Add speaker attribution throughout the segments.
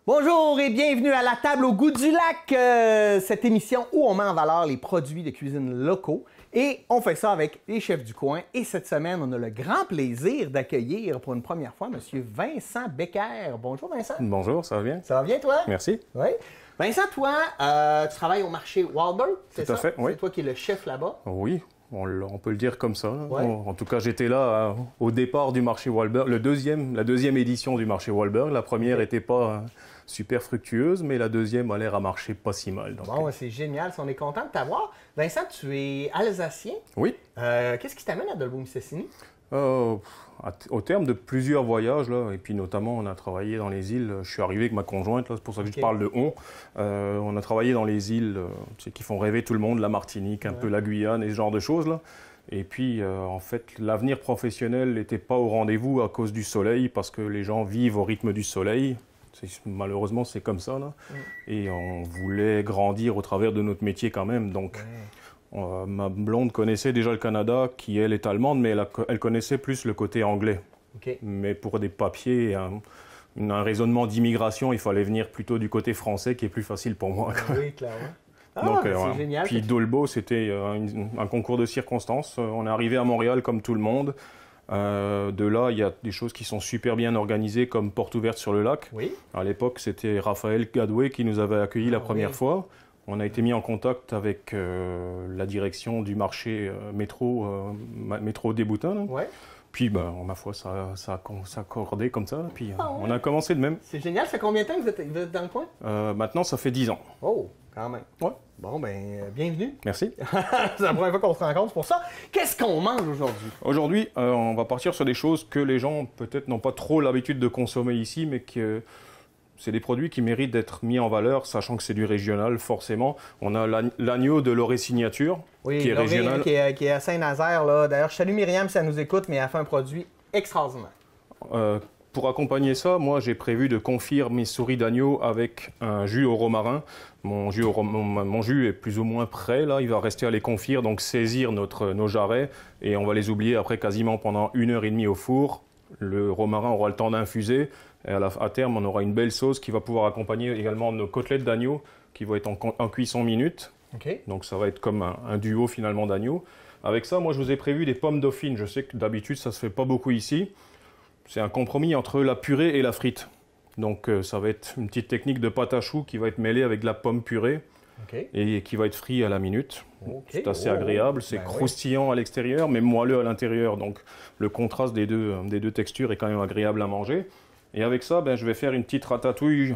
Speaker 1: Bonjour et bienvenue à la table au goût du lac, cette émission où on met en valeur les produits de cuisine locaux et on fait ça avec les chefs du coin. Et cette semaine, on a le grand plaisir d'accueillir pour une première fois M. Vincent Becker. Bonjour Vincent.
Speaker 2: Bonjour, ça va bien?
Speaker 1: Ça va bien toi?
Speaker 2: Merci.
Speaker 1: Oui. Vincent, toi, tu travailles au marché Walber, c'est ça?
Speaker 2: Tout à fait, oui.
Speaker 1: C'est toi qui es le chef là-bas?
Speaker 2: Oui, on peut le dire comme ça.
Speaker 1: Ouais.
Speaker 2: En tout cas, j'étais là au départ du marché Wahlberg, la deuxième édition du marché Wahlberg. La première n'était pas super fructueuse, mais la deuxième a l'air à marcher pas si mal. Donc,
Speaker 1: Bon, c'est génial, on est content de t'avoir. Vincent, tu es alsacien.
Speaker 2: Oui.
Speaker 1: Qu'est-ce qui t'amène à Dolbeau-Mistassini?
Speaker 2: Au terme de plusieurs voyages, là, et puis notamment on a travaillé dans les îles, je suis arrivé avec ma conjointe, là, c'est pour ça que je parle de on. On a travaillé dans les îles qui font rêver tout le monde, la Martinique, un peu la Guyane et ce genre de choses. Là. Et puis en fait, l'avenir professionnel n'était pas au rendez-vous à cause du soleil, parce que les gens vivent au rythme du soleil. Malheureusement, c'est comme ça. Là. Et on voulait grandir au travers de notre métier quand même. Donc, ma blonde connaissait déjà le Canada, qui elle est allemande, mais elle connaissait plus le côté anglais. Okay. Mais pour des papiers, un raisonnement d'immigration, il fallait venir plutôt du côté français, qui est plus facile pour moi.
Speaker 1: Oui, clairement.
Speaker 2: Donc,
Speaker 1: c'est génial.
Speaker 2: Puis Dolbeau, c'était un concours de circonstances. On est arrivé à Montréal comme tout le monde. De là, il y a des choses qui sont super bien organisées, comme Porte ouverte sur le lac. Oui. À l'époque, c'était Raphaël Gadoué qui nous avait accueillis la première fois. On a été mis en contact avec la direction du marché métro des Boutins. Ouais. Puis, ma foi, ça a accordé comme ça. Puis, on a commencé de même.
Speaker 1: C'est génial. Ça fait combien de temps que vous êtes dans le coin?
Speaker 2: Maintenant, ça fait 10 ans.
Speaker 1: Oh, quand même.
Speaker 2: Ouais.
Speaker 1: Bon, bienvenue.
Speaker 2: Merci.
Speaker 1: C'est la première fois qu'on se rencontre pour ça. Qu'est-ce qu'on mange aujourd'hui?
Speaker 2: Aujourd'hui, on va partir sur des choses que les gens, peut-être, n'ont pas trop l'habitude de consommer ici, mais que... C'est des produits qui méritent d'être mis en valeur, sachant que c'est du régional, forcément. On a l'agneau de Loré Signature, qui est régional.
Speaker 1: Qui est à Saint-Nazaire, là. D'ailleurs, je salue Myriam si elle nous écoute, mais elle fait un produit extraordinaire.
Speaker 2: Pour accompagner ça, moi, j'ai prévu de confire mes souris d'agneau avec un jus au romarin. Mon jus est plus ou moins prêt, là. Il va rester à les confire, donc saisir nos jarrets, et on va les oublier après quasiment pendant 1h30 au four. Le romarin aura le temps d'infuser. Et à terme, on aura une belle sauce qui va pouvoir accompagner également nos côtelettes d'agneau qui vont être en cuisson minute. Okay. Donc ça va être comme un duo finalement d'agneau. Avec ça, moi je vous ai prévu des pommes dauphines. Je sais que d'habitude ça se fait pas beaucoup ici. C'est un compromis entre la purée et la frite. Donc ça va être une petite technique de pâte à choux qui va être mêlée avec de la pomme purée et qui va être frit à la minute. C'est assez agréable, c'est croustillant à l'extérieur mais moelleux à l'intérieur. Donc le contraste des deux textures est quand même agréable à manger. Et avec ça, je vais faire une petite ratatouille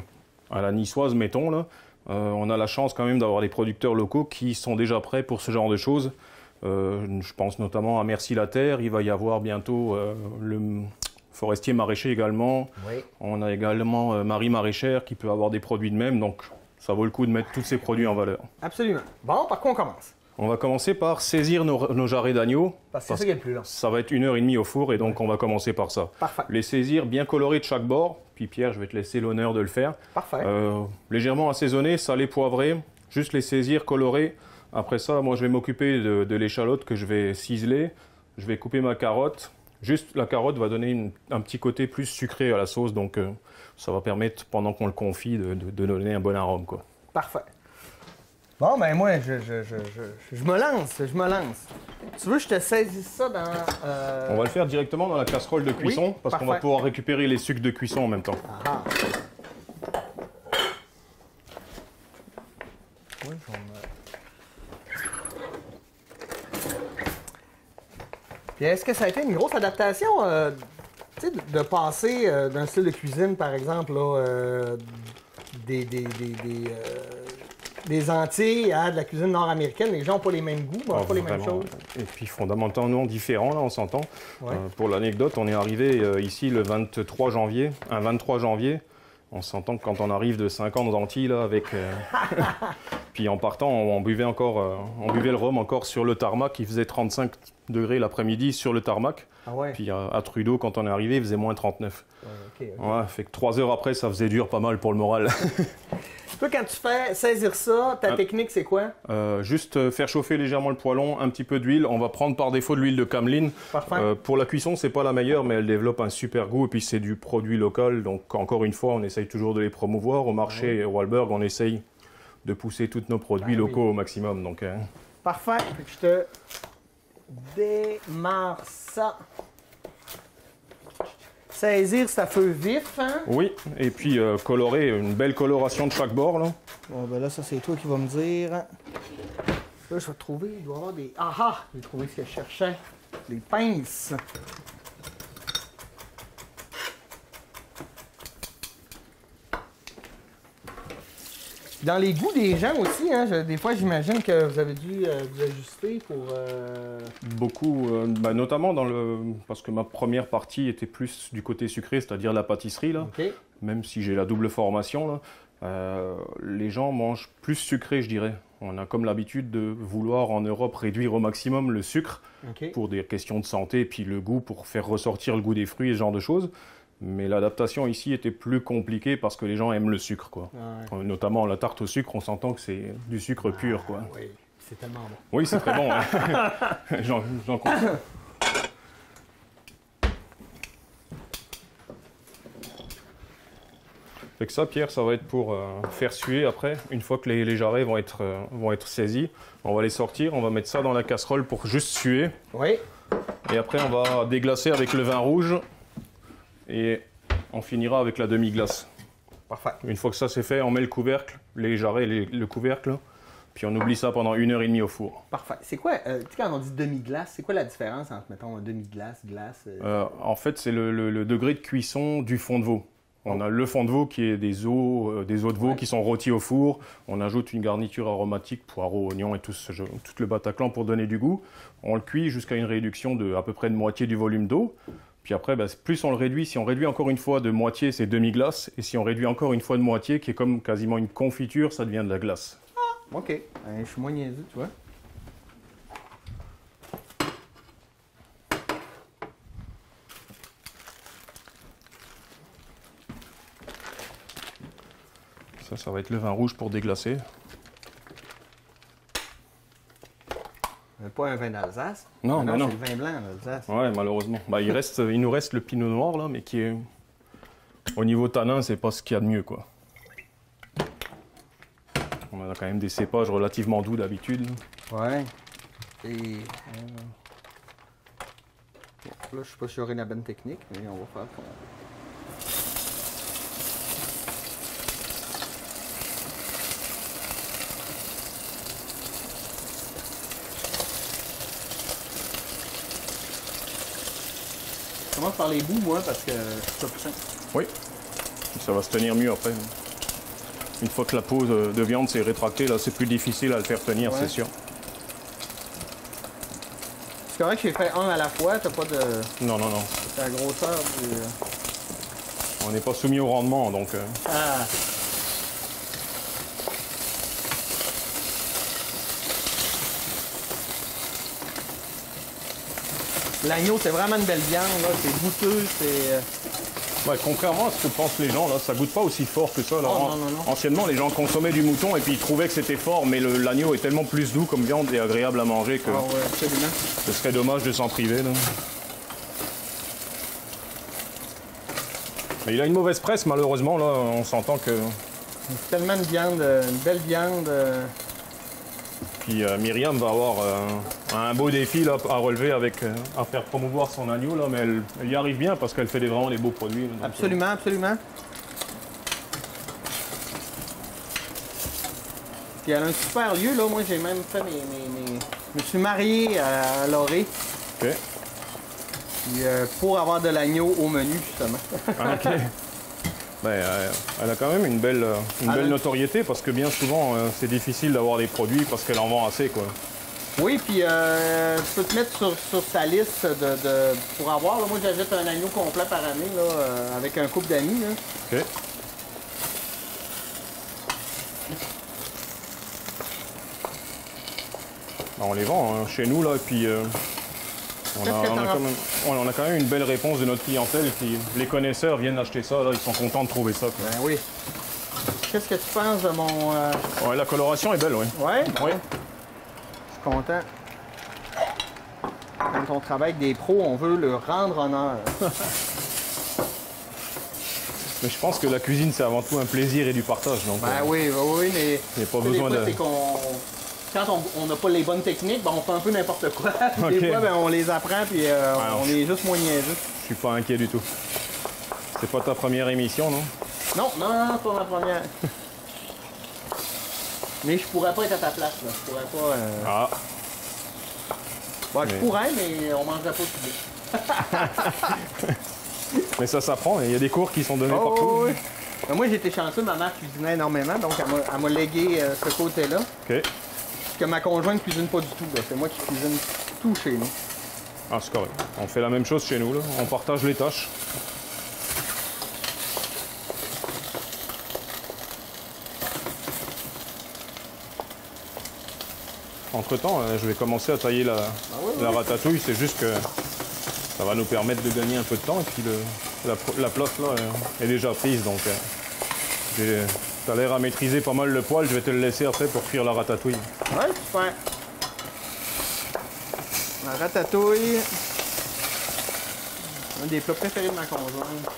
Speaker 2: à la niçoise, mettons. Là. On a la chance quand même d'avoir des producteurs locaux qui sont déjà prêts pour ce genre de choses. Je pense notamment à Merci la Terre. Il va y avoir bientôt le forestier maraîcher également. Oui. On a également Marie Maraîchère qui peut avoir des produits de même. Donc ça vaut le coup de mettre tous ces produits en valeur.
Speaker 1: Absolument. Bon, par quoi on commence?
Speaker 2: On va commencer par saisir nos jarrets d'agneau.
Speaker 1: Parce que c'est ça qui est le plus long.
Speaker 2: Ça va être 1h30 au four et donc on va commencer par ça.
Speaker 1: Parfait.
Speaker 2: Les saisir bien colorés de chaque bord. Puis Pierre, je vais te laisser l'honneur de le faire.
Speaker 1: Parfait.
Speaker 2: Légèrement assaisonnés, salés, poivrés. Juste les saisir, colorés. Après ça, moi je vais m'occuper de l'échalote que je vais ciseler. Je vais couper ma carotte. Juste la carotte va donner un petit côté plus sucré à la sauce. Donc ça va permettre, pendant qu'on le confit, de donner un bon arôme, quoi.
Speaker 1: Parfait. Bon, moi, je me lance. Tu veux que je te saisisse ça dans...
Speaker 2: On va le faire directement dans la casserole de cuisson, parce qu'on va pouvoir récupérer les sucres de cuisson en même temps.
Speaker 1: Ah. Oui, Puis est-ce que ça a été une grosse adaptation, de passer d'un style de cuisine, par exemple, là, des Antilles à de la cuisine nord-américaine, les gens n'ont pas les mêmes goûts, pas les mêmes choses.
Speaker 2: Et puis fondamentalement différents, là, on s'entend. Ouais. Pour l'anecdote, on est arrivé ici le 23 janvier. On s'entend que quand on arrive de 5 ans aux Antilles, là, avec... Puis en partant, on buvait le rhum encore sur le tarmac, qui faisait 35 degrés l'après-midi sur le tarmac. Ah ouais. Puis à Trudeau, quand on est arrivé, il faisait moins 39. Ouais, fait que 3 heures après, ça faisait dur pas mal pour le moral.
Speaker 1: Toi, quand tu fais saisir ça, ta technique, c'est quoi?
Speaker 2: Juste faire chauffer légèrement le poêlon, un petit peu d'huile. On va prendre par défaut de l'huile de cameline.
Speaker 1: Parfait.
Speaker 2: Pour la cuisson, c'est pas la meilleure, mais elle développe un super goût. Et puis c'est du produit local. Donc encore une fois, on essaye toujours de les promouvoir. Au marché Wahlberg, on essaye de pousser tous nos produits locaux au maximum. Donc,
Speaker 1: Parfait. Fait que je te démarre ça. Saisir, ça feu vif, hein?
Speaker 2: oui, et puis colorer, une belle coloration de chaque bord. Là.
Speaker 1: Bon, ben là, ça, c'est toi qui vas me dire. Là, je vais trouver, il doit y avoir des... Ah ah! J'ai trouvé ce que je cherchais. Les pinces. Dans les goûts des gens aussi, hein, des fois, j'imagine que vous avez dû vous ajuster pour...
Speaker 2: Beaucoup, notamment parce que ma première partie était plus du côté sucré, c'est-à-dire la pâtisserie. Là.
Speaker 1: OK.
Speaker 2: Même si j'ai la double formation, là, les gens mangent plus sucré, je dirais. On a comme l'habitude de vouloir en Europe réduire au maximum le sucre
Speaker 1: OK.
Speaker 2: pour des questions de santé, et puis le goût pour faire ressortir le goût des fruits et ce genre de choses. Mais l'adaptation ici était plus compliquée parce que les gens aiment le sucre, quoi.
Speaker 1: Ouais.
Speaker 2: Notamment la tarte au sucre, on s'entend que c'est du sucre pur, quoi.
Speaker 1: Oui, c'est tellement bon.
Speaker 2: Oui, c'est très bon. Hein. J'en comprends. Fait que ça, Pierre, ça va être pour faire suer après. Une fois que les jarrets vont être saisis, on va les sortir, on va mettre ça dans la casserole pour juste suer.
Speaker 1: Oui.
Speaker 2: Et après, on va déglacer avec le vin rouge et on finira avec la demi-glace.
Speaker 1: Parfait.
Speaker 2: Une fois que ça c'est fait, on met le couvercle, les jarrets, le couvercle, puis on oublie ça pendant 1h30 au four.
Speaker 1: Parfait. C'est quoi, tu sais, quand on dit demi-glace, c'est quoi la différence entre, mettons, demi-glace, glace?
Speaker 2: En fait, c'est le degré de cuisson du fond de veau. On a le fond de veau qui est des os de veau qui sont rôtis au four. On ajoute une garniture aromatique, poireaux, oignons et tout le Bataclan pour donner du goût. On le cuit jusqu'à une réduction de à peu près de moitié du volume d'eau. Puis après, plus on le réduit, si on réduit encore une fois de moitié, c'est demi-glace. Et si on réduit encore une fois de moitié, qui est comme quasiment une confiture, ça devient de la glace.
Speaker 1: Ah, OK. Je suis moins niaiseux, tu vois.
Speaker 2: Ça va être le vin rouge pour déglacer.
Speaker 1: Pas un vin d'Alsace.
Speaker 2: Non,
Speaker 1: non.
Speaker 2: non.
Speaker 1: C'est le vin blanc, l'Alsace.
Speaker 2: Ouais, malheureusement. Il nous reste le pinot noir, là, mais qui est... Au niveau tanin, c'est pas ce qu'il y a de mieux, quoi. On a quand même des cépages relativement doux d'habitude.
Speaker 1: Ouais. Et... Bon, là, je sais pas si j'aurai la bonne technique, mais on va faire comme... Je commence par les bouts, moi, parce que je suis pas plus simple.
Speaker 2: Oui. Ça va se tenir mieux après. Une fois que la peau de viande s'est rétractée, là, c'est plus difficile à le faire tenir, c'est sûr.
Speaker 1: C'est correct que j'ai fait un à la fois, t'as pas de...
Speaker 2: Non, non, non.
Speaker 1: C'est la grosseur du...
Speaker 2: On n'est pas soumis au rendement, donc...
Speaker 1: Ah! L'agneau, c'est vraiment une belle viande, là. C'est goûteux, c'est...
Speaker 2: Ouais, contrairement à ce que pensent les gens, là, ça goûte pas aussi fort que ça. Là.
Speaker 1: Oh, non.
Speaker 2: Anciennement, les gens consommaient du mouton et puis ils trouvaient que c'était fort, mais l'agneau est tellement plus doux comme viande et agréable à manger que
Speaker 1: Ah ouais, absolument.
Speaker 2: ce serait dommage de s'en priver. Là. Mais il a une mauvaise presse, malheureusement. Là, on s'entend que...
Speaker 1: C'est tellement une viande, une belle viande.
Speaker 2: Puis Myriam va avoir un beau défi là, à relever à faire promouvoir son agneau, là, mais elle y arrive bien parce qu'elle fait vraiment des beaux produits. Là, donc,
Speaker 1: Absolument, absolument. Puis elle a un super lieu, là. Moi, j'ai même fait Je me suis marié à Lorée.
Speaker 2: OK.
Speaker 1: Puis, pour avoir de l'agneau au menu, justement.
Speaker 2: Ah, OK. Ben, elle a quand même une belle notoriété parce que bien souvent, c'est difficile d'avoir des produits parce qu'elle en vend assez, quoi.
Speaker 1: Oui, puis tu peux te mettre sur sa liste pour avoir. Là, moi, j'achète un agneau complet par année là, avec un couple d'amis.
Speaker 2: OK. On les vend hein, chez nous, là, et puis on a quand même une belle réponse de notre clientèle. Puis les connaisseurs viennent acheter ça, là, ils sont contents de trouver ça. Quoi.
Speaker 1: Ben oui. qu'est-ce que tu penses de mon...
Speaker 2: Ouais, la coloration est belle, oui.
Speaker 1: Ouais?
Speaker 2: Oui.
Speaker 1: Je suis content. Quand on travaille avec des pros, on veut leur rendre honneur.
Speaker 2: Mais je pense que la cuisine, c'est avant tout un plaisir et du partage. Donc,
Speaker 1: Ben oui, mais...
Speaker 2: il n'y a pas
Speaker 1: des
Speaker 2: besoin
Speaker 1: fois,
Speaker 2: de...
Speaker 1: c'est quand on n'a pas les bonnes techniques, ben on fait un peu n'importe quoi. Des
Speaker 2: Ok.
Speaker 1: fois, ben, on les apprend puis on est juste moins niaiseux.
Speaker 2: Je suis pas inquiet du tout. C'est pas ta première émission, non?
Speaker 1: Non, c'est pas ma première. Mais je pourrais pas être à ta place, là. Je pourrais pas...
Speaker 2: Ah,
Speaker 1: Bon, je
Speaker 2: mais-
Speaker 1: pourrais, mais on mangerait pas tout de
Speaker 2: mais ça s'apprend. Il y a des cours qui sont donnés
Speaker 1: Oh,
Speaker 2: partout.
Speaker 1: oui. Ben, moi, j'étais chanceux, ma mère cuisinait énormément, donc elle m'a légué ce côté-là.
Speaker 2: OK.
Speaker 1: Que ma conjointe cuisine pas du tout, là. C'est moi qui cuisine tout chez nous.
Speaker 2: Ah, c'est correct. On fait la même chose chez nous, là. On partage les tâches. Entre-temps, je vais commencer à tailler la ratatouille. C'est juste que ça va nous permettre de gagner un peu de temps. Et puis la place là est déjà prise. Donc tu as l'air à maîtriser pas mal le poêle. Je vais te le laisser après pour cuire la ratatouille.
Speaker 1: Ouais, super. La ratatouille. Un des plats préférés de ma conjointe.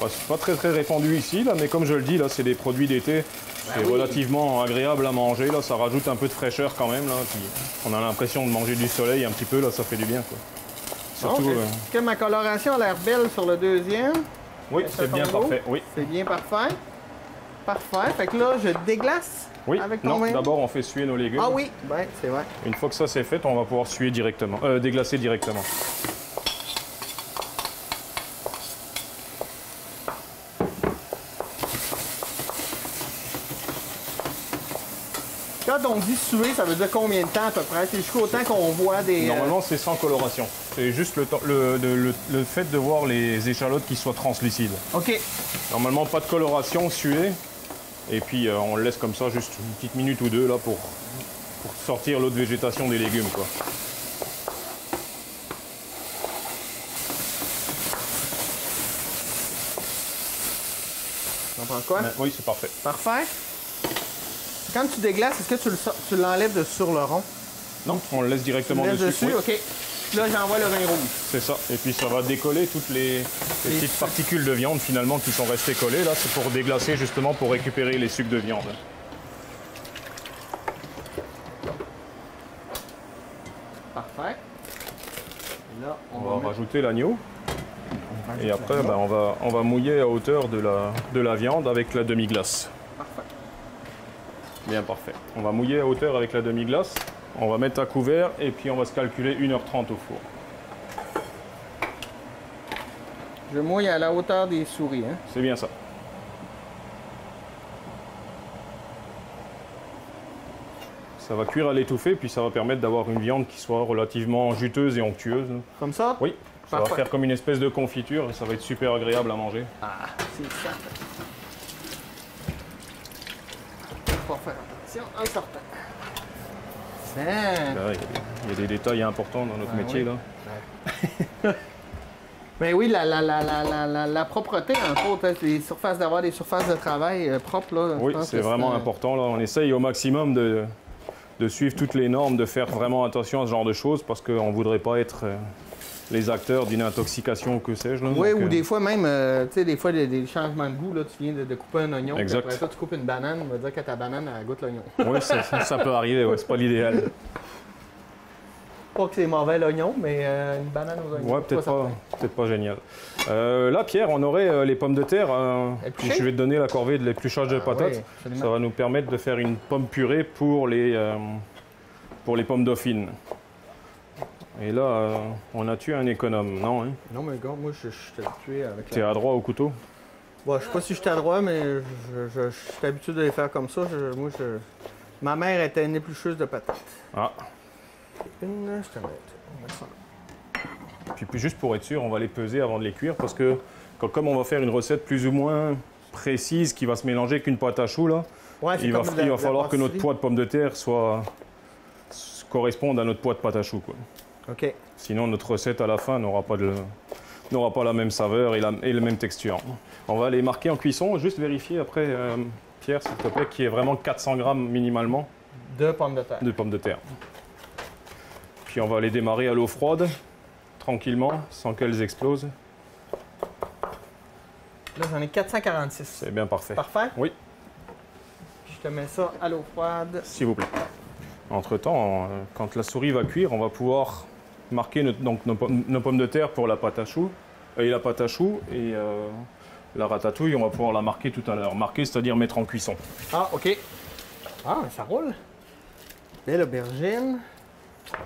Speaker 2: C'est pas très répandu ici, là, mais comme je le dis, là, c'est des produits d'été. C'est
Speaker 1: oui.
Speaker 2: relativement agréable à manger. Là, ça rajoute un peu de fraîcheur quand même. Là, puis on a l'impression de manger du soleil un petit peu. Là, ça fait du bien, quoi. Surtout,
Speaker 1: Donc, est-ce que ma coloration a l'air belle sur le deuxième?
Speaker 2: oui,
Speaker 1: Est-ce
Speaker 2: c'est
Speaker 1: que
Speaker 2: bien
Speaker 1: ton
Speaker 2: parfait. Oui,
Speaker 1: C'est bien parfait. Parfait. Fait que là, je déglace
Speaker 2: oui.
Speaker 1: avec ton
Speaker 2: Non,
Speaker 1: main.
Speaker 2: d'abord on fait suer nos légumes.
Speaker 1: Ah oui, ben c'est vrai.
Speaker 2: Une fois que ça c'est fait, on va pouvoir suer directement, déglacer directement.
Speaker 1: Quand on dit suer, ça veut dire combien de temps à peu près? C'est jusqu'au temps qu'on voit des...
Speaker 2: Normalement, c'est sans coloration. C'est juste le fait de voir les échalotes qui soient translucides.
Speaker 1: OK.
Speaker 2: Normalement, pas de coloration, suer. Et puis, on le laisse comme ça juste une petite minute ou deux là, pour sortir l'autre végétation des légumes, quoi.
Speaker 1: On prend quoi?
Speaker 2: Oui, c'est parfait.
Speaker 1: Parfait. Quand tu déglaces, est-ce que tu l'enlèves de sur le rond?
Speaker 2: Non, on le laisse directement
Speaker 1: Tu le laisses
Speaker 2: dessus.
Speaker 1: dessus?
Speaker 2: Oui,
Speaker 1: OK. Puis là, j'envoie le vin rouge.
Speaker 2: c'est ça. Et puis, ça va décoller toutes les petites particules de viande finalement qui sont restées collées. Là, c'est pour déglacer justement pour récupérer les sucs de viande.
Speaker 1: Parfait. Et là,
Speaker 2: On va
Speaker 1: mettre-
Speaker 2: rajouter l'agneau. Et après, ben, on va mouiller à hauteur de la viande avec la demi-glace.
Speaker 1: Parfait.
Speaker 2: Bien, parfait. On va mouiller à hauteur avec la demi-glace. On va mettre à couvert et puis on va se calculer 1h30 au four.
Speaker 1: Je mouille à la hauteur des souris, hein?
Speaker 2: C'est bien ça. Ça va cuire à l'étouffée, puis ça va permettre d'avoir une viande qui soit relativement juteuse et onctueuse.
Speaker 1: Comme ça?
Speaker 2: Oui, ça
Speaker 1: Parfait.
Speaker 2: va faire comme une espèce de confiture et ça va être super agréable à manger.
Speaker 1: Ah, c'est ça. Faut faire attention en sortant. Tiens.
Speaker 2: Là, il y a des détails importants dans notre
Speaker 1: Ah,
Speaker 2: métier.
Speaker 1: oui.
Speaker 2: Là.
Speaker 1: Mais oui, la propreté, entre autres, hein, d'avoir des surfaces de travail propres, là. je
Speaker 2: Oui,
Speaker 1: pense
Speaker 2: c'est
Speaker 1: que
Speaker 2: vraiment important. Là. On essaye au maximum de suivre toutes les normes, de faire vraiment attention à ce genre de choses parce qu'on ne voudrait pas être les acteurs d'une intoxication ou que sais-je. Là.
Speaker 1: Oui,
Speaker 2: Donc,
Speaker 1: ou des fois même, tu sais, des fois, des changements de goût, là, tu viens de couper un oignon, puis
Speaker 2: Exact.
Speaker 1: après ça, tu coupes une banane, on va dire que ta banane, elle goûte l'oignon.
Speaker 2: Oui, ça peut arriver, ouais, c'est pas l'idéal.
Speaker 1: Pas que c'est mauvais l'oignon, mais une banane aux oignons.
Speaker 2: Ouais, peut-être pas génial. Là, Pierre, on aurait les pommes de terre.
Speaker 1: Épluchées?
Speaker 2: Je vais te donner la corvée de l'épluchage de patates.
Speaker 1: oui, absolument.
Speaker 2: Ça va nous permettre de faire une pomme purée pour les pommes dauphines. Et là, on a tué un économe, non? Hein?
Speaker 1: Non, mais gars, moi, je suis habitué avec
Speaker 2: T'es à droit au couteau?
Speaker 1: Bon, je sais pas si je suis à droit, mais je suis habitué de les faire comme ça. Ma mère était une éplucheuse de patates.
Speaker 2: Ah,
Speaker 1: Une, je te mets. On va mettre ça.
Speaker 2: puis juste pour être sûr, on va les peser avant de les cuire parce que comme on va faire une recette plus ou moins précise qui va se mélanger avec une pâte à choux, là,
Speaker 1: Ouais, c'est
Speaker 2: il va
Speaker 1: comme la
Speaker 2: falloir que notre
Speaker 1: pâtisserie.
Speaker 2: poids de pommes de terre corresponde à notre poids de pâte à choux, quoi.
Speaker 1: OK.
Speaker 2: Sinon, notre recette à la fin n'aura pas n'aura pas la même saveur et la même texture. On va les marquer en cuisson, juste vérifier après, Pierre, s'il te plaît, qu'il y ait vraiment 400 grammes minimalement
Speaker 1: de pommes de terre.
Speaker 2: De pommes de terre. Puis on va les démarrer à l'eau froide, tranquillement, sans qu'elles explosent.
Speaker 1: Là, j'en ai 446.
Speaker 2: C'est bien parfait.
Speaker 1: Parfait?
Speaker 2: Oui.
Speaker 1: Je te mets ça à l'eau froide.
Speaker 2: S'il vous plaît. Entre-temps, quand la souris va cuire, on va pouvoir marquer nos pommes de terre pour la pâte à choux. Et la pâte à choux et la ratatouille, on va pouvoir la marquer tout à l'heure. Marquer, c'est-à-dire mettre en cuisson.
Speaker 1: Ah, OK. Ah, ça roule. Belle aubergine.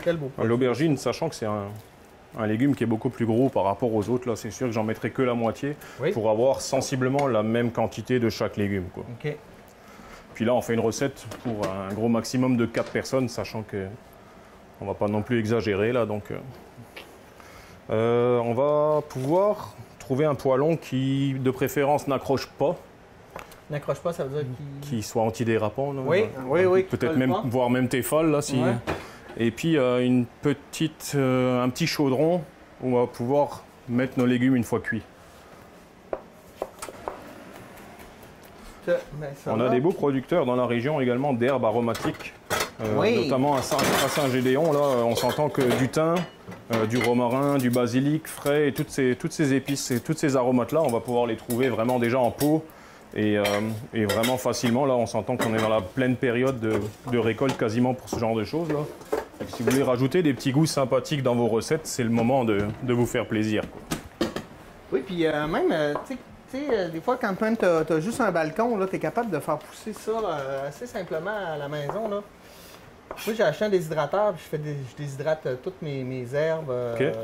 Speaker 1: Quel beau produit.
Speaker 2: L'aubergine, sachant que c'est un légume qui est beaucoup plus gros par rapport aux autres, là, c'est sûr que j'en mettrai que la moitié pour avoir sensiblement la même quantité de chaque légume, quoi.
Speaker 1: OK.
Speaker 2: Puis là, on fait une recette pour un gros maximum de 4 personnes, sachant que on va pas non plus exagérer là. Donc, on va pouvoir trouver un poêlon qui, de préférence, n'accroche pas.
Speaker 1: N'accroche pas, ça veut dire
Speaker 2: qu'il soit antidérapant. Là.
Speaker 1: Oui.
Speaker 2: Peut-être même, voire même Tefal là. Si...
Speaker 1: Ouais.
Speaker 2: Et puis un petit chaudron où on va pouvoir mettre nos légumes une fois cuits. On a des beaux producteurs dans la région également d'herbes aromatiques, notamment à Saint-Gédéon. Là, on s'entend que du thym, du romarin, du basilic frais et toutes ces épices et toutes ces aromates-là, on va pouvoir les trouver vraiment déjà en pot et vraiment facilement. Là, on s'entend qu'on est dans la pleine période de récolte quasiment pour ce genre de choses. Là. Et si vous voulez rajouter des petits goûts sympathiques dans vos recettes, c'est le moment de vous faire plaisir.
Speaker 1: Oui, puis même, tu sais, des fois, quand même, tu as juste un balcon, tu es capable de faire pousser ça assez simplement à la maison. Là. Moi, j'ai acheté un déshydrateur, puis je déshydrate toutes mes herbes,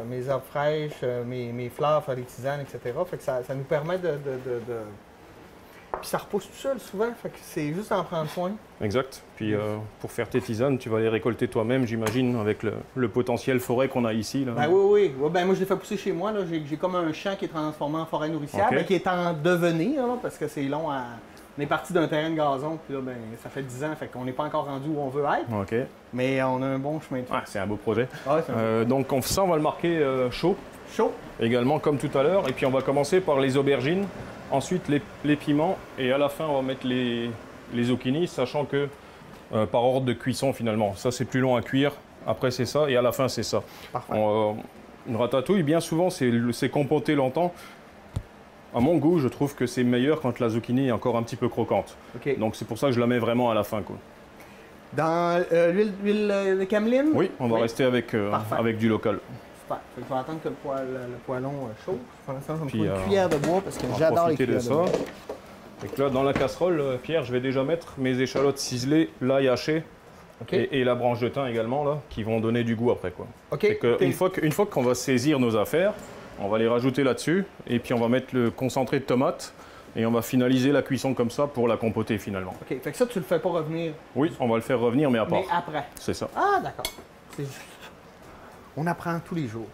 Speaker 1: mes herbes fraîches, mes fleurs, faire des tisanes, etc. Fait que ça nous permet de... Puis ça repousse tout seul souvent, fait que c'est juste en prendre soin.
Speaker 2: Exact. Puis pour faire tes tisanes, tu vas les récolter toi-même, j'imagine, avec le potentiel forêt qu'on a ici. Là.
Speaker 1: Ben oui. Ben, moi, je l'ai fait pousser chez moi. J'ai comme un champ qui est transformé en forêt nourricière, mais qui est en devenir, là, parce que c'est long à... On est parti d'un terrain de gazon, puis là, ben, ça fait 10 ans, fait qu'on n'est pas encore rendu où on veut être.
Speaker 2: OK.
Speaker 1: Mais on a un bon chemin de fer.
Speaker 2: C'est un beau projet.
Speaker 1: Ouais,
Speaker 2: donc ça, on va le marquer chaud.
Speaker 1: Chaud.
Speaker 2: Également, comme tout à l'heure. Et puis, on va commencer par les aubergines. Ensuite, les piments. Et à la fin, on va mettre les zucchini, sachant que par ordre de cuisson, finalement. Ça, c'est plus long à cuire. Après, c'est ça. Et à la fin, c'est ça.
Speaker 1: Parfait.
Speaker 2: Une ratatouille, bien souvent, c'est compoté longtemps. À mon goût, je trouve que c'est meilleur quand la zucchini est encore un petit peu croquante.
Speaker 1: Okay.
Speaker 2: Donc, c'est pour ça que je la mets vraiment à la fin, quoi.
Speaker 1: Dans l'huile de cameline?
Speaker 2: Oui, on va rester avec du local.
Speaker 1: Super. Fait que je vais attendre que le poêlon chauffe. Pour l'instant, je vais me prendre une
Speaker 2: Puis,
Speaker 1: cuillère de bois parce que j'adore les cuillères de bois.
Speaker 2: Et que là, dans la casserole, Pierre, je vais déjà mettre mes échalotes ciselées, l'ail haché et la branche de thym également, là, qui vont donner du goût après, quoi.
Speaker 1: Okay.
Speaker 2: Une fois qu'on va saisir nos affaires, on va les rajouter là-dessus et puis on va mettre le concentré de tomate et on va finaliser la cuisson comme ça pour la compoter finalement.
Speaker 1: OK. Fait que ça, tu le fais pas revenir?
Speaker 2: Oui, on va le faire revenir, mais à part.
Speaker 1: Mais après?
Speaker 2: C'est ça.
Speaker 1: Ah, d'accord. C'est juste... On apprend tous les jours.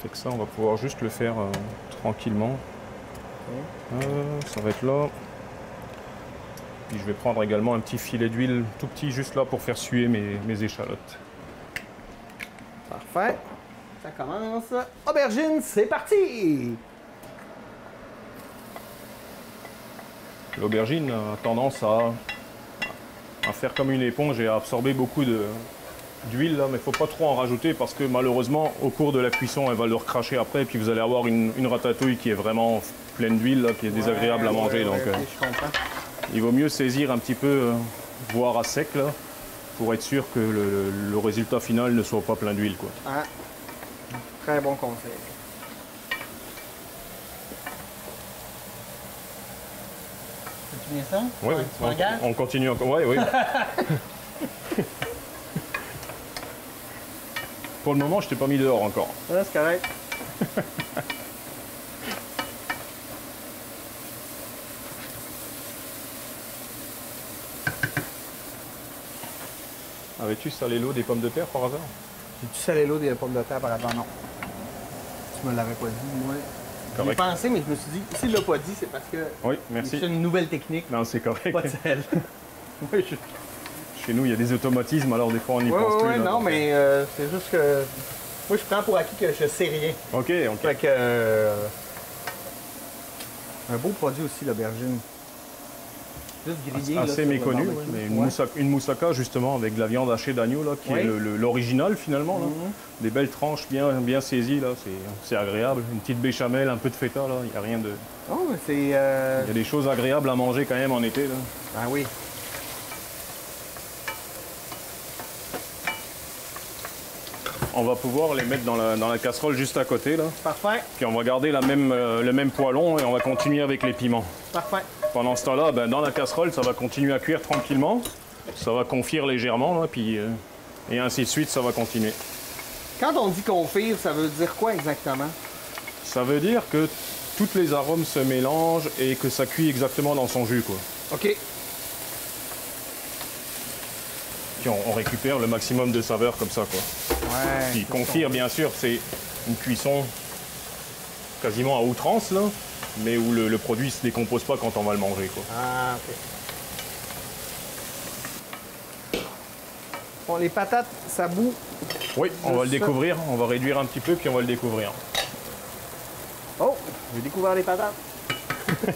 Speaker 2: Fait que ça, on va pouvoir juste le faire tranquillement. Ça va être là. Puis je vais prendre également un petit filet d'huile tout petit, juste là pour faire suer mes échalotes.
Speaker 1: Parfait. Ça commence. Aubergine, c'est parti!
Speaker 2: L'aubergine a tendance à faire comme une éponge et à absorber beaucoup d'huile, là, mais il ne faut pas trop en rajouter parce que malheureusement, au cours de la cuisson, elle va le recracher après et puis vous allez avoir une ratatouille qui est vraiment pleine d'huile, qui est désagréable à manger. Donc,
Speaker 1: je comprends.
Speaker 2: Il vaut mieux saisir un petit peu, voire à sec, là, pour être sûr que le résultat final ne soit pas plein d'huile, quoi.
Speaker 1: Ah, très bon conseil. Tu bien ça?
Speaker 2: Oui, on continue encore. Oui. Pour le moment, je t'ai pas mis dehors encore.
Speaker 1: Ouais, c'est correct.
Speaker 2: Avais-tu salé l'eau des pommes de terre par hasard?
Speaker 1: J'ai-tu salé l'eau des pommes de terre par hasard? Non. Tu me l'avais pas dit, moi. J'ai pensé, mais je me suis dit, s'il l'a pas dit, c'est parce que
Speaker 2: oui, merci.
Speaker 1: c'est une nouvelle technique.
Speaker 2: Non, c'est correct.
Speaker 1: Pas de sel. Oui, je
Speaker 2: Chez nous, il y a des automatismes, alors des fois on y pense plus.
Speaker 1: Ouais,
Speaker 2: là,
Speaker 1: non,
Speaker 2: donc,
Speaker 1: mais c'est juste que moi, je prends pour acquis que je sais rien.
Speaker 2: OK.
Speaker 1: Fait que un beau produit aussi, l'aubergine. Juste grillé.
Speaker 2: Assez
Speaker 1: là,
Speaker 2: méconnu,
Speaker 1: sur le barbecue.
Speaker 2: une moussaka justement avec de la viande hachée d'agneau là, qui est l'original finalement. Là. Des belles tranches bien saisies, là, c'est agréable. Une petite béchamel, un peu de feta, là, il n'y a rien de...
Speaker 1: Oh, mais c'est...
Speaker 2: Il y a des choses agréables à manger quand même en été. Là.
Speaker 1: Ah oui.
Speaker 2: On va pouvoir les mettre dans la casserole juste à côté. Là.
Speaker 1: Parfait.
Speaker 2: Puis on va garder le même poêlon et on va continuer avec les piments.
Speaker 1: Parfait.
Speaker 2: Pendant ce temps-là, ben, dans la casserole, ça va continuer à cuire tranquillement. Ça va confire légèrement, là, puis, et ainsi de suite, ça va continuer.
Speaker 1: Quand on dit confire, ça veut dire quoi exactement?
Speaker 2: Ça veut dire que tous les arômes se mélangent et que ça cuit exactement dans son jus, quoi.
Speaker 1: OK.
Speaker 2: Puis on récupère le maximum de saveur comme ça, quoi.
Speaker 1: Ouais.
Speaker 2: Puis confire, bien sûr, c'est une cuisson quasiment à outrance, là, mais où le produit ne se décompose pas quand on va le manger, quoi.
Speaker 1: Ah, OK. Bon, les patates, ça bout.
Speaker 2: Oui, on va le
Speaker 1: ça.
Speaker 2: découvrir, on va réduire un petit peu, puis on va le découvrir.
Speaker 1: Oh, j'ai découvert les patates.
Speaker 2: Il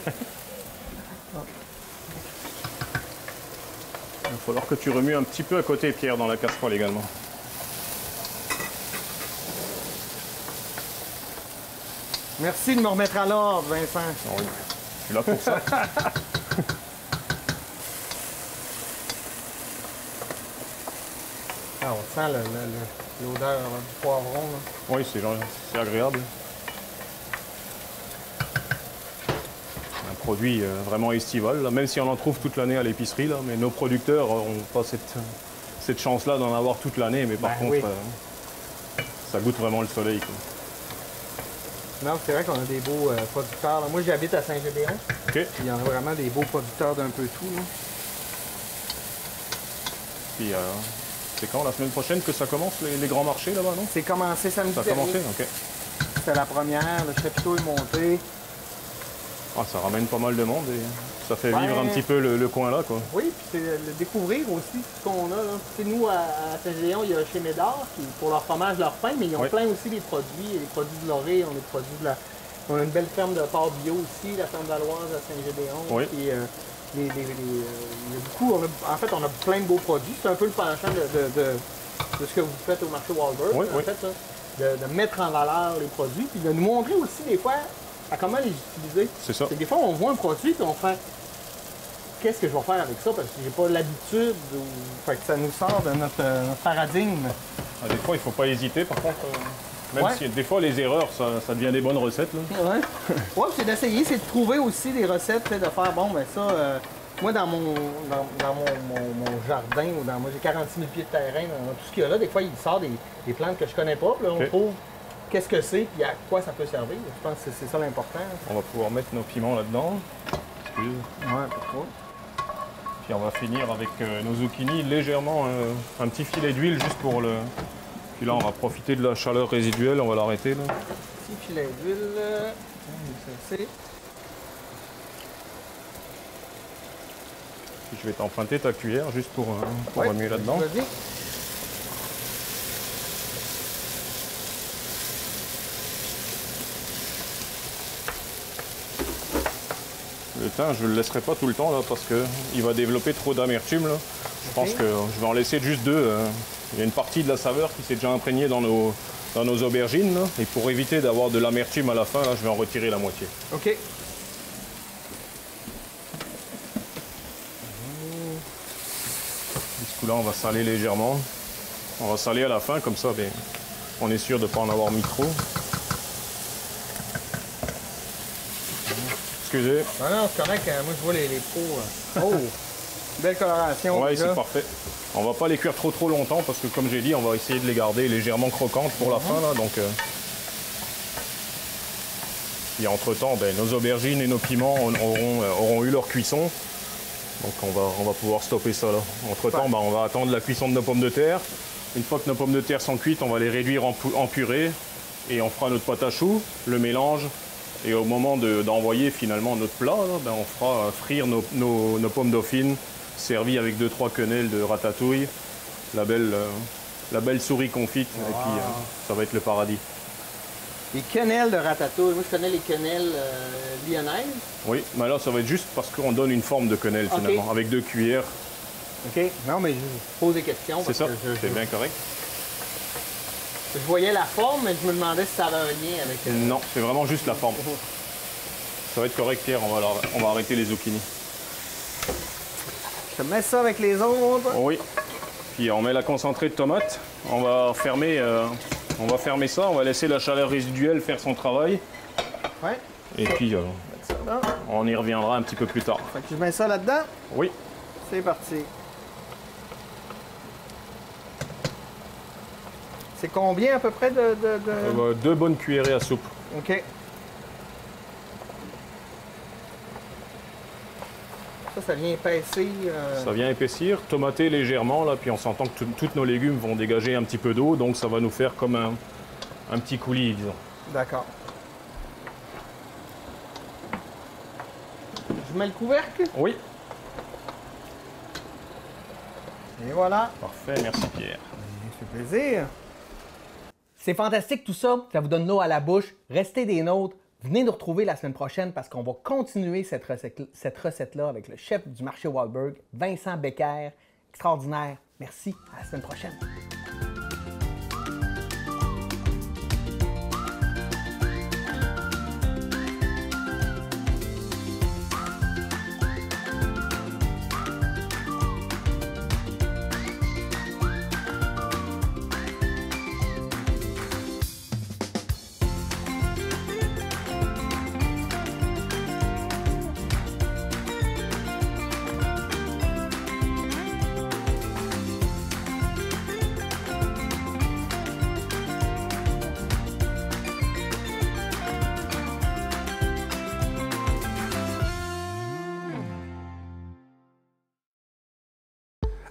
Speaker 2: va falloir que tu remues un petit peu à côté, Pierre, dans la casserole également.
Speaker 1: Merci de me remettre à l'ordre, Vincent.
Speaker 2: Oui, je suis là pour ça.
Speaker 1: Ah, on sent l'odeur du poivron. Là.
Speaker 2: Oui, c'est agréable. Un produit vraiment estival, là, même si on en trouve toute l'année à l'épicerie, là, mais nos producteurs n'ont pas cette chance-là d'en avoir toute l'année, mais par contre,
Speaker 1: oui.
Speaker 2: Ça goûte vraiment le soleil, quoi.
Speaker 1: Non, c'est vrai qu'on a des beaux producteurs. Là. Moi, j'habite à Saint-Gédéon.
Speaker 2: OK.
Speaker 1: Il y en a vraiment des beaux producteurs d'un peu tout. Là.
Speaker 2: Puis, c'est quand, la semaine prochaine, que ça commence, les grands marchés, là-bas, non?
Speaker 1: C'est commencé samedi
Speaker 2: Ça a
Speaker 1: dernier.
Speaker 2: commencé? OK.
Speaker 1: C'était la première. Le chapiteau est monté.
Speaker 2: Ah, ça ramène pas mal de monde et ça fait
Speaker 1: Ouais.
Speaker 2: vivre un petit peu le coin, là, quoi.
Speaker 1: Oui, puis c'est le découvrir aussi ce qu'on a. Là. Tu sais, nous, à Saint-Gédéon, il y a chez Médard, qui, pour leur fromage, leur pain, mais ils ont
Speaker 2: Oui.
Speaker 1: plein aussi des produits. Les produits de Lorée, on a des produits de la... On a une belle ferme de porc bio aussi, la ferme valoise à Saint-Gédéon.
Speaker 2: Oui.
Speaker 1: Puis, il y a beaucoup, en fait, on a plein de beaux produits. C'est un peu le penchant de ce que vous faites au marché Walbert,
Speaker 2: Oui,
Speaker 1: en
Speaker 2: oui.
Speaker 1: fait, là, de mettre en valeur les produits, puis de nous montrer aussi des fois à comment les utiliser.
Speaker 2: C'est ça.
Speaker 1: Et des fois, on voit un produit, puis on fait qu'est-ce que je vais faire avec ça, parce que j'ai pas l'habitude, ou... fait que ça nous sort de notre paradigme.
Speaker 2: Ah, des fois, il faut pas hésiter, par contre. Même
Speaker 1: Ouais.
Speaker 2: si des fois, les erreurs, ça devient des bonnes recettes, là.
Speaker 1: Ouais. Ouais, c'est d'essayer, c'est de trouver aussi des recettes, tu sais, de faire, bon, ben ça, moi, dans mon jardin, ou moi, j'ai 46 000 pieds de terrain, dans tout ce qu'il y a là, des fois, il sort des plantes que je connais pas, puis là, on
Speaker 2: Ok.
Speaker 1: trouve qu'est-ce que c'est, puis à quoi ça peut servir. Je pense que c'est ça l'important.
Speaker 2: On va pouvoir mettre nos piments là-dedans. Excuse.
Speaker 1: Ouais, pourquoi?
Speaker 2: Puis on va finir avec nos zucchini, légèrement un petit filet d'huile juste pour le... Puis là, on va profiter de la chaleur résiduelle, on va l'arrêter, là.
Speaker 1: Petit filet d'huile, ça c'est.
Speaker 2: Puis je vais t'emprunter ta cuillère juste pour
Speaker 1: Ouais,
Speaker 2: remuer là-dedans.
Speaker 1: Vas-y.
Speaker 2: Le thym, je ne le laisserai pas tout le temps, là, parce qu'il va développer trop d'amertume, là. Je pense que je vais en laisser juste deux. Il y a une partie de la saveur qui s'est déjà imprégnée dans nos aubergines, là. Et pour éviter d'avoir de l'amertume à la fin, là, je vais en retirer la moitié.
Speaker 1: OK.
Speaker 2: Du coup, là, on va saler légèrement. On va saler à la fin, comme ça, ben, on est sûr de ne pas en avoir mis trop. Excusez.
Speaker 1: Ah non, c'est correct, moi je vois les pots. Oh! Belle coloration.
Speaker 2: Ouais,
Speaker 1: déjà.
Speaker 2: c'est parfait. On va pas les cuire trop longtemps parce que, comme j'ai dit, on va essayer de les garder légèrement croquantes pour la fin, là. Donc, et entre-temps, ben, nos aubergines et nos piments auront eu leur cuisson. Donc on va pouvoir stopper ça là. Entre-temps, ben, on va attendre la cuisson de nos pommes de terre. Une fois que nos pommes de terre sont cuites, on va les réduire en purée et on fera notre pâte à choux, le mélange. Et au moment d'envoyer finalement notre plat, là, ben, on fera frire nos pommes dauphines servi avec 2-3 quenelles de ratatouille. La belle souris confite, et puis ça va être le paradis.
Speaker 1: Les quenelles de ratatouille. Moi, je connais les quenelles lyonnaises.
Speaker 2: Oui, mais là, ça va être juste parce qu'on donne une forme de quenelle, finalement, avec 2 cuillères.
Speaker 1: OK. Non, mais je pose des questions.
Speaker 2: C'est ça, c'est bien correct.
Speaker 1: Je voyais la forme, mais je me demandais si ça avait un lien avec...
Speaker 2: Non, c'est vraiment juste la forme. Ça va être correct, Pierre, on va arrêter les zucchini.
Speaker 1: Je te mets ça avec les autres.
Speaker 2: Oui. Puis on met la concentrée de tomate. On va fermer ça, on va laisser la chaleur résiduelle faire son travail.
Speaker 1: Ouais.
Speaker 2: Et puis on y reviendra un petit peu plus tard.
Speaker 1: Fait que je mets ça là-dedans.
Speaker 2: Oui.
Speaker 1: C'est parti. C'est combien à peu près de...
Speaker 2: 2 bonnes cuillerées à soupe.
Speaker 1: OK. Ça vient épaissir.
Speaker 2: Ça vient épaissir, tomater légèrement, là, puis on s'entend que tous nos légumes vont dégager un petit peu d'eau, donc ça va nous faire comme un petit coulis, disons.
Speaker 1: D'accord. Je mets le couvercle?
Speaker 2: Oui.
Speaker 1: Et voilà.
Speaker 2: Parfait, merci Pierre.
Speaker 1: Ça fait plaisir. C'est fantastique tout ça, ça vous donne l'eau à la bouche. Restez des nôtres. Venez nous retrouver la semaine prochaine parce qu'on va continuer cette recette-là avec le chef du marché Wahlberg, Vincent Becker. Extraordinaire. Merci. À la semaine prochaine.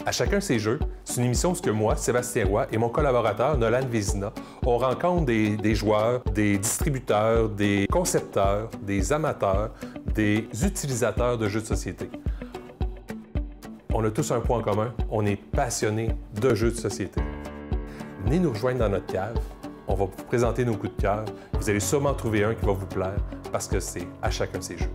Speaker 3: À chacun ses jeux, c'est une émission où moi, Sébastien Roy et mon collaborateur Nolan Vézina, on rencontre des joueurs, des distributeurs, des concepteurs, des amateurs, des utilisateurs de jeux de société. On a tous un point en commun, on est passionnés de jeux de société. Venez nous rejoindre dans notre cave, on va vous présenter nos coups de cœur. Vous allez sûrement trouver un qui va vous plaire parce que c'est à chacun ses jeux.